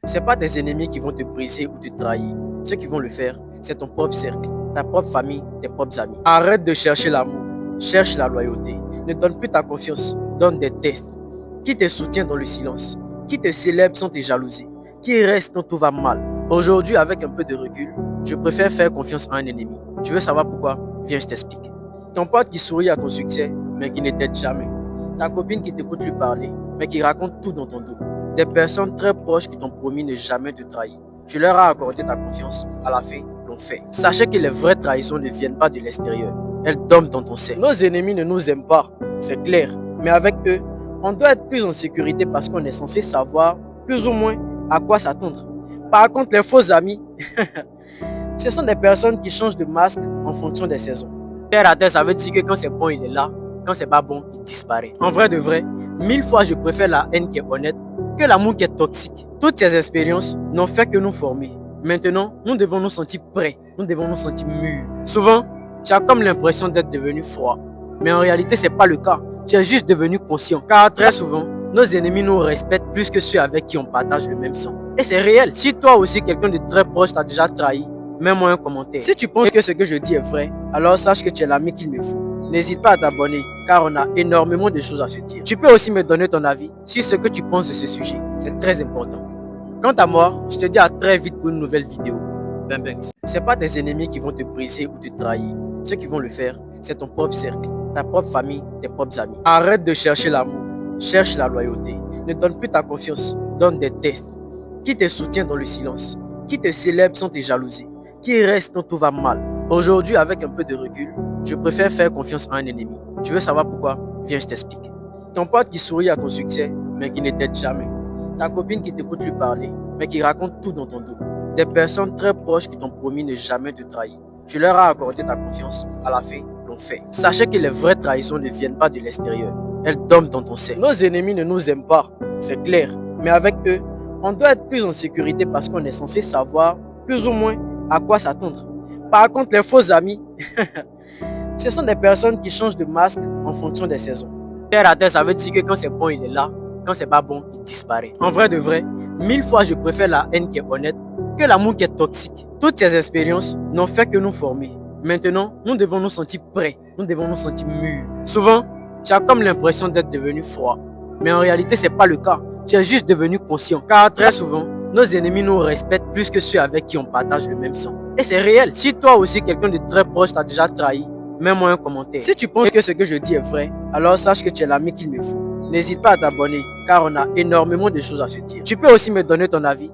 C'est pas tes ennemis qui vont te briser ou te trahir. Ceux qui vont le faire, c'est ton propre cercle, ta propre famille, tes propres amis. Arrête de chercher l'amour, cherche la loyauté. Ne donne plus ta confiance, donne des tests. Qui te soutient dans le silence? Qui te célèbre sans te jalouser? Qui reste quand tout va mal? Aujourd'hui, avec un peu de recul, je préfère faire confiance à un ennemi. Tu veux savoir pourquoi? Viens, je t'explique. Ton pote qui sourit à ton succès, mais qui ne t'aide jamais. Ta copine qui t'écoute lui parler, mais qui raconte tout dans ton dos. Des personnes très proches qui t'ont promis ne jamais te trahir. Tu leur as accordé ta confiance, à la fin, l'ont fait. Sachez que les vraies trahisons ne viennent pas de l'extérieur. Elles dorment dans ton cerveau. Nos ennemis ne nous aiment pas, c'est clair. Mais avec eux, on doit être plus en sécurité parce qu'on est censé savoir plus ou moins à quoi s'attendre. Par contre, les faux amis, ce sont des personnes qui changent de masque en fonction des saisons. Terre à terre, ça veut dire que quand c'est bon, il est là. Quand c'est pas bon, il disparaît. En vrai de vrai, 1000 fois je préfère la haine qui est honnête que l'amour qui est toxique. Toutes ces expériences n'ont fait que nous former. Maintenant, nous devons nous sentir prêts. Nous devons nous sentir mûrs. Souvent, tu as comme l'impression d'être devenu froid. Mais en réalité, c'est pas le cas. Tu es juste devenu conscient. Car très souvent, nos ennemis nous respectent plus que ceux avec qui on partage le même sang. Et c'est réel. Si toi aussi, quelqu'un de très proche t'a déjà trahi, mets-moi un commentaire. Si tu penses que ce que je dis est vrai, alors sache que tu es l'ami qu'il me faut. N'hésite pas à t'abonner car on a énormément de choses à se dire. Tu peux aussi me donner ton avis sur ce que tu penses de ce sujet. C'est très important. Quant à moi, je te dis à très vite pour une nouvelle vidéo. Bambex. C'est pas tes ennemis qui vont te briser ou te trahir. Ceux qui vont le faire, c'est ton propre cercle, ta propre famille, tes propres amis. Arrête de chercher l'amour, cherche la loyauté. Ne donne plus ta confiance, donne des tests. Qui te soutient dans le silence? Qui te célèbre sans te jalouser? Qui reste quand tout va mal? Aujourd'hui, avec un peu de recul, je préfère faire confiance à un ennemi. Tu veux savoir pourquoi? Viens, je t'explique. Ton pote qui sourit à ton succès, mais qui ne t'aide jamais. Ta copine qui t'écoute lui parler, mais qui raconte tout dans ton dos. Des personnes très proches qui t'ont promis ne jamais te trahir. Tu leur as accordé ta confiance, à la fin, l'ont fait. Sachez que les vraies trahisons ne viennent pas de l'extérieur. Elles dorment dans ton cerveau. Nos ennemis ne nous aiment pas, c'est clair. Mais avec eux, on doit être plus en sécurité parce qu'on est censé savoir plus ou moins à quoi s'attendre. Par contre, les faux amis, ce sont des personnes qui changent de masque en fonction des saisons. Terre à terre, ça veut dire que quand c'est bon, il est là. Quand c'est pas bon, il disparaît. En vrai de vrai, 1000 fois je préfère la haine qui est honnête que l'amour qui est toxique. Toutes ces expériences n'ont fait que nous former. Maintenant, nous devons nous sentir prêts. Nous devons nous sentir mûrs. Souvent, tu as comme l'impression d'être devenu froid. Mais en réalité, c'est pas le cas. Tu es juste devenu conscient. Car très souvent, nos ennemis nous respectent plus que ceux avec qui on partage le même sang. Et c'est réel. Si toi aussi, quelqu'un de très proche t'a déjà trahi, mets-moi un commentaire. Si tu penses que ce que je dis est vrai, alors sache que tu es l'ami qu'il me faut. N'hésite pas à t'abonner car on a énormément de choses à se dire. Tu peux aussi me donner ton avis